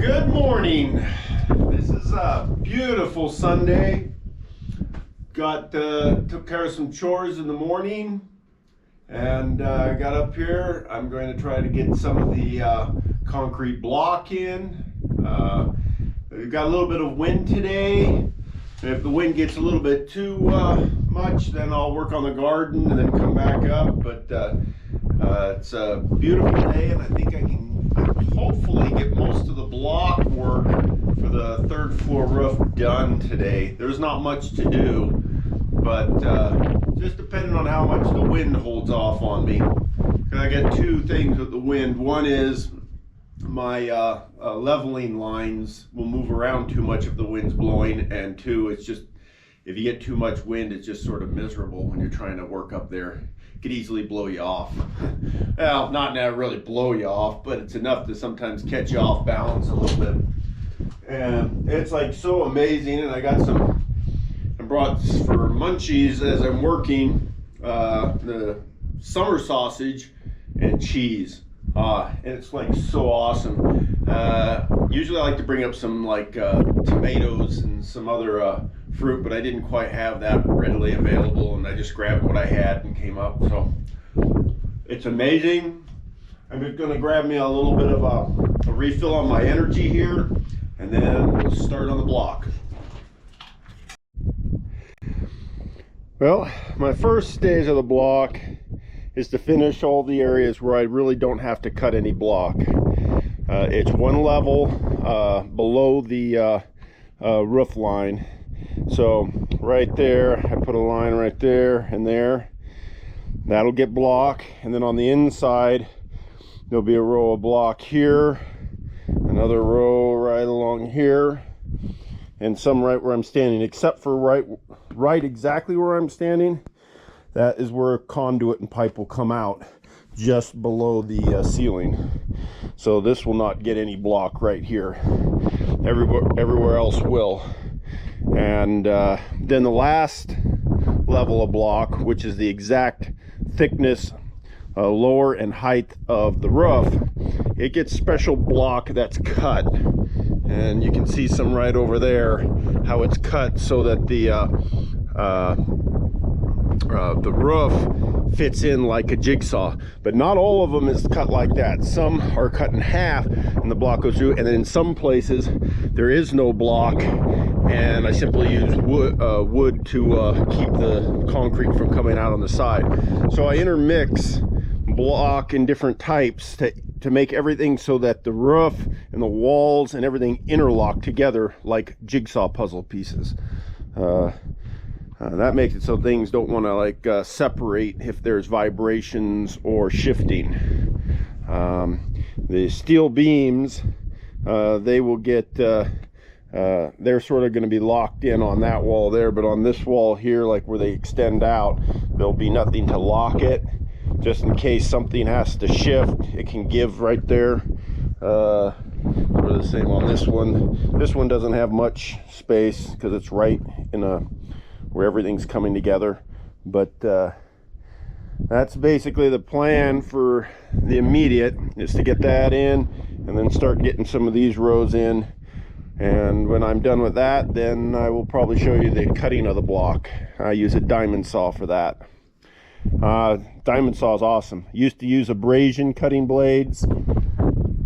Good morning. This is a beautiful Sunday. Took care of some chores in the morning and got up here. I'm going to try to get some of the concrete block in. We've got a little bit of wind today. And if the wind gets a little bit too much, then I'll work on the garden and then come back up. But it's a beautiful day, and I think I can hopefully get most of the block work for the third floor roof done today. There's not much to do, but just depending on how much the wind holds off on me. I got two things with the wind. One is my leveling lines will move around too much if the wind's blowing, and two, it's just if you get too much wind, it's just sort of miserable when you're trying to work up there. It could easily blow you off. Well, not really blow you off, but it's enough to sometimes catch you off balance a little bit. And it's like so amazing. And I brought for munchies as I'm working, the summer sausage and cheese. And it's like so awesome. Usually I like to bring up some like tomatoes and some other fruit, but I didn't quite have that readily available, and I just grabbed what I had and came up. So it's amazing. I'm just going to grab me a little bit of a refill on my energy here, and then we'll start on the block. Well, my first stage of the block is to finish all the areas where I really don't have to cut any block. It's one level below the roof line. So right there, I put a line right there and there. That'll get block, and then on the inside there'll be a row of block here, another row right along here, and some right where I'm standing, except for right exactly where I'm standing. That is where conduit and pipe will come out just below the ceiling. So this will not get any block right here. Everywhere else will. And then the last level of block, which is the exact thickness, lower and height of the roof, it gets special block that's cut. And you can see some right over there, how it's cut so that the roof fits in like a jigsaw. But not all of them is cut like that. Some are cut in half and the block goes through, and then in some places there is no block, and I simply use wood to keep the concrete from coming out on the side. So I intermix block in different types to make everything so that the roof and the walls and everything interlock together like jigsaw puzzle pieces. That makes it so things don't want to like separate if there's vibrations or shifting. The steel beams, they will get they're sort of going to be locked in on that wall there, but on this wall here, like where they extend out, there'll be nothing to lock it, just in case something has to shift. It can give right there. We're the same on this one. This one doesn't have much space because it's right in where everything's coming together, but that's basically the plan for the immediate, is to get that in and then start getting some of these rows in. And when I'm done with that, then I will probably show you the cutting of the block. I use a diamond saw for that. Diamond saw is awesome. Used to use abrasion cutting blades.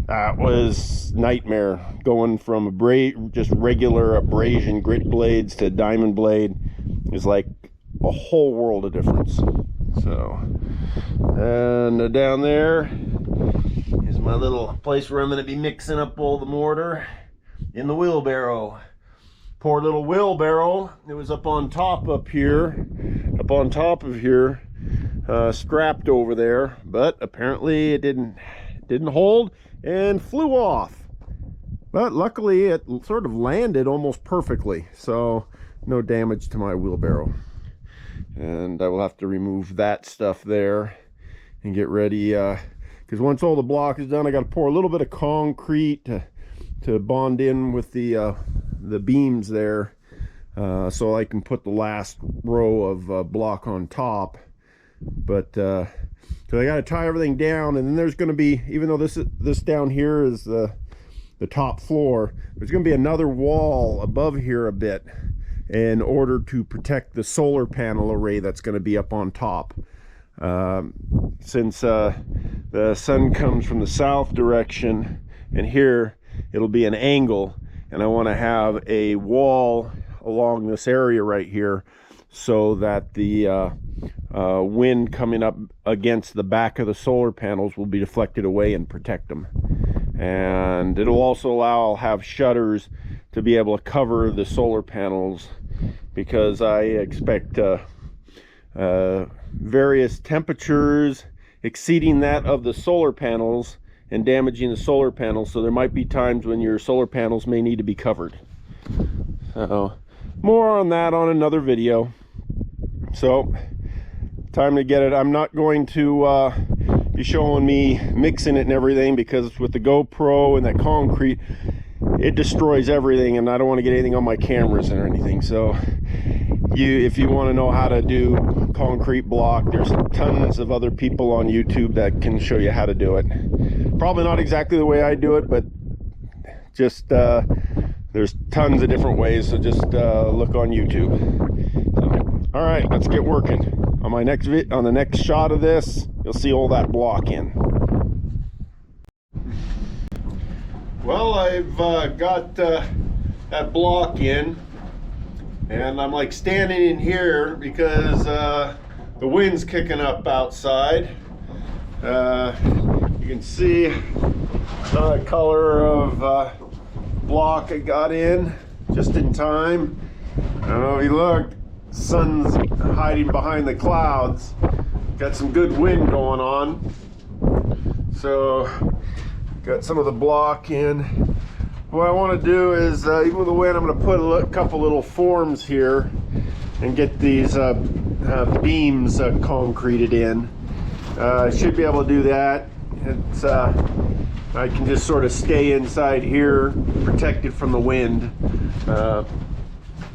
That was nightmare, going from just regular abrasion grit blades to diamond blade is like a whole world of difference. So, and down there is my little place where I'm going to be mixing up all the mortar in the wheelbarrow. Poor little wheelbarrow, it was up on top of here, strapped over there, but apparently it didn't hold and flew off. But luckily it sort of landed almost perfectly, so no damage to my wheelbarrow. And I will have to remove that stuff there and get ready, because once all the block is done, I got to pour a little bit of concrete to bond in with the beams there, so I can put the last row of block on top. But so I got to tie everything down, and then there's going to be, even though this down here is the top floor. There's going to be another wall above here a bit in order to protect the solar panel array that's going to be up on top. Since the sun comes from the south direction, and here it'll be an angle, and I want to have a wall along this area right here so that the wind coming up against the back of the solar panels will be deflected away and protect them. And it'll also allow, I'll have shutters to be able to cover the solar panels, because I expect various temperatures exceeding that of the solar panels and damaging the solar panels. So there might be times when your solar panels may need to be covered. So more on that on another video. So time to get it. I'm not going to be showing me mixing it and everything, because with the GoPro and that concrete, it destroys everything, and I don't want to get anything on my cameras or anything. So if you want to know how to do concrete block, there's tons of other people on YouTube that can show you how to do it. Probably not exactly the way I do it, but just there's tons of different ways. So just look on YouTube. So, all right, let's get working. On my next on the next shot of this, you'll see all that block in. Well, I've got that block in, and I'm like standing in here because the wind's kicking up outside. You can see the color of block I got in just in time. I don't know if you look, sun's hiding behind the clouds. Got some good wind going on. So got some of the block in. What I want to do is, even with the wind, I'm going to put a couple little forms here and get these beams concreted in. I should be able to do that. It's I can just sort of stay inside here, protected from the wind.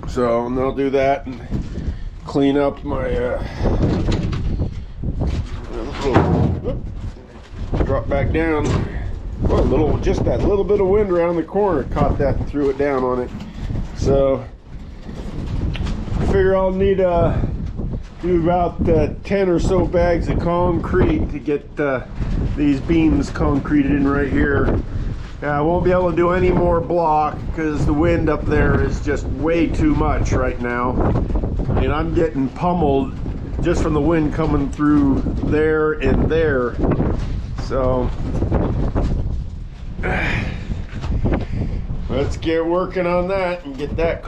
So I'll do that and clean up my drop back down. Well, just that little bit of wind around the corner caught that and threw it down on it. So I figure I'll need do about 10 or so bags of concrete to get these beams concreted in right here. I won't be able to do any more block because the wind up there is just way too much right now. I mean, I'm getting pummeled just from the wind coming through there and there. So let's get working on that and get that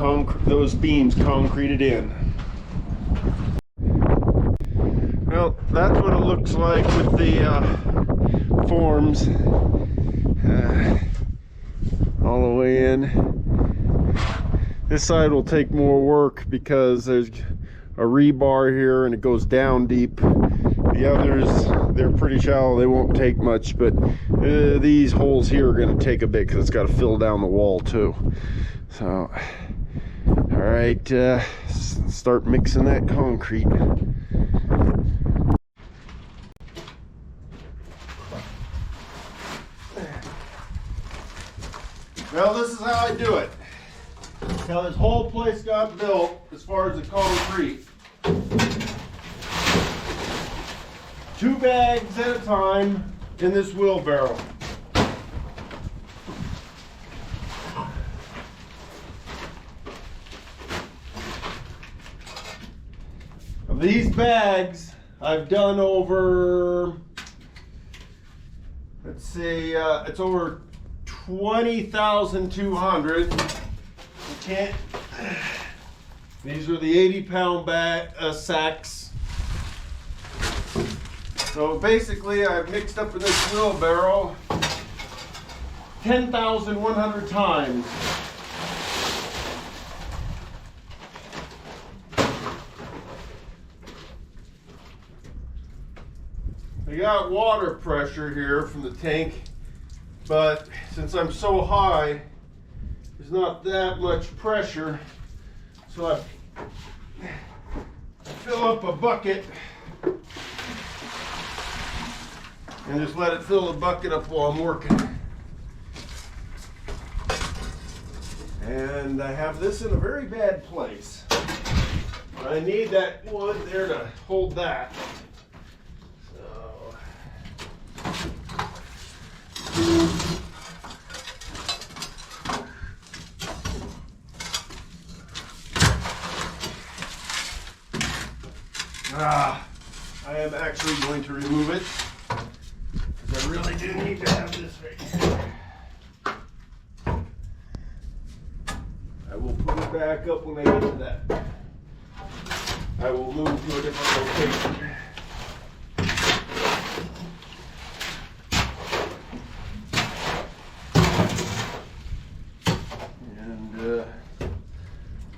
those beams concreted in. Well, that's what it looks like with the forms all the way in. This side will take more work because there's a rebar here and it goes down deep. The others, they're pretty shallow, they won't take much, but these holes here are going to take a bit because it's got to fill down the wall too. So all right, start mixing that concrete. Well, this is how I do it. How this whole place got built as far as the concrete. 2 bags at a time in this wheelbarrow. These bags I've done over, let's see, it's over 20,200. You can't. These are the 80-pound sacks. So basically, I've mixed up in this wheelbarrow 10,100 times. I got water pressure here from the tank, but since I'm so high, there's not that much pressure. So I fill up a bucket and just let it fill the bucket up while I'm working. And I have this in a very bad place. I need that wood there to hold that. So. I am actually going to remove it because I really do need to have this right here. I will put it back up when I get to that. I will move to a different location. And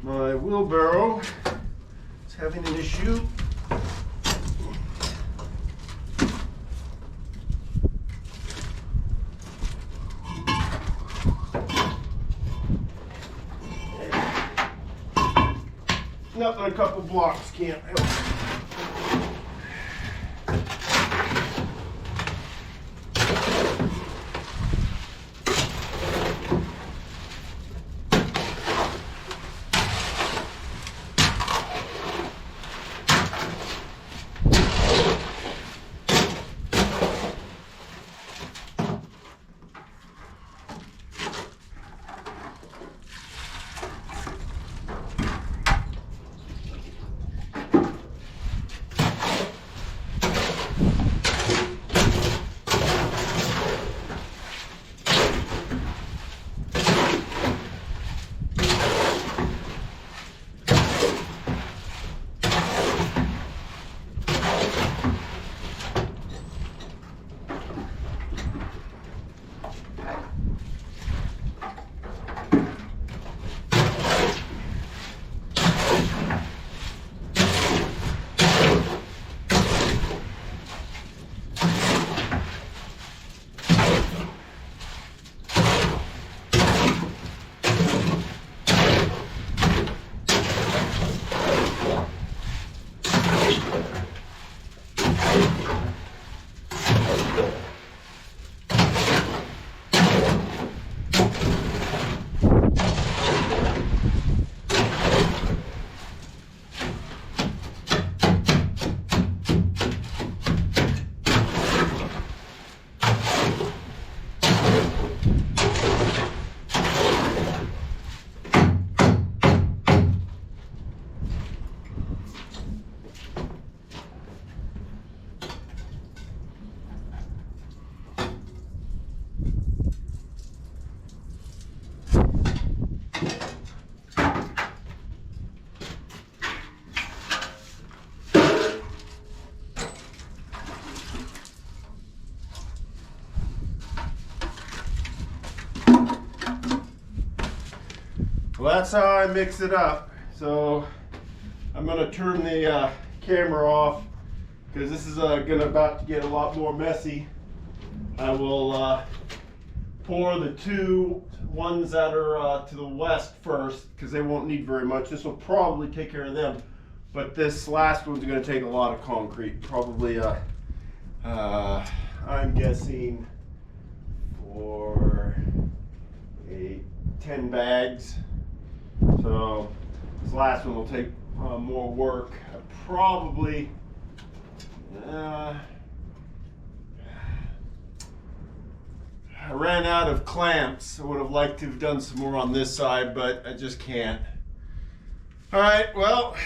my wheelbarrow is having an issue. Nothing a couple blocks can't help. Well, that's how I mix it up. So I'm going to turn the camera off because this is about to get a lot more messy. I will pour the two ones that are to the west first because they won't need very much. This will probably take care of them. But this last one's going to take a lot of concrete. Probably, I'm guessing for 10 bags. So this last one will take more work. I ran out of clamps. I would have liked to have done some more on this side, but I just can't. All right, well,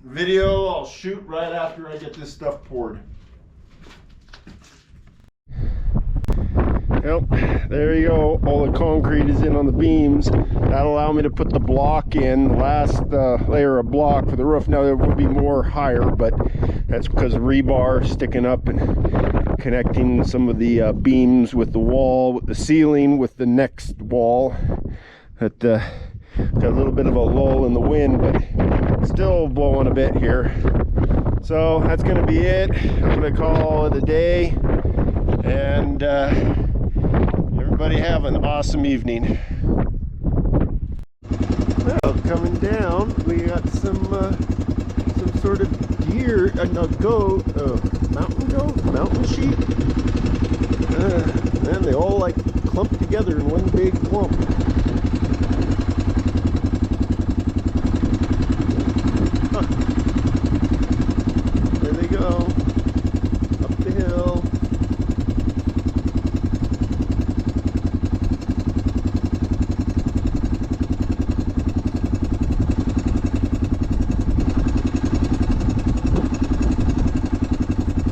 video I'll shoot right after I get this stuff poured. Well, there you go. All the concrete is in on the beams. That'll allow me to put the block in, the last layer of block for the roof. Now there will be more higher, but that's because of rebar sticking up and connecting some of the beams with the wall, with the ceiling, with the next wall. That got a little bit of a lull in the wind, but still blowing a bit here. So that's going to be it. I'm going to call it a day, and everybody have an awesome evening. Well, coming down, we got some sort of deer, mountain sheep, and they all like clumped together in one big clump.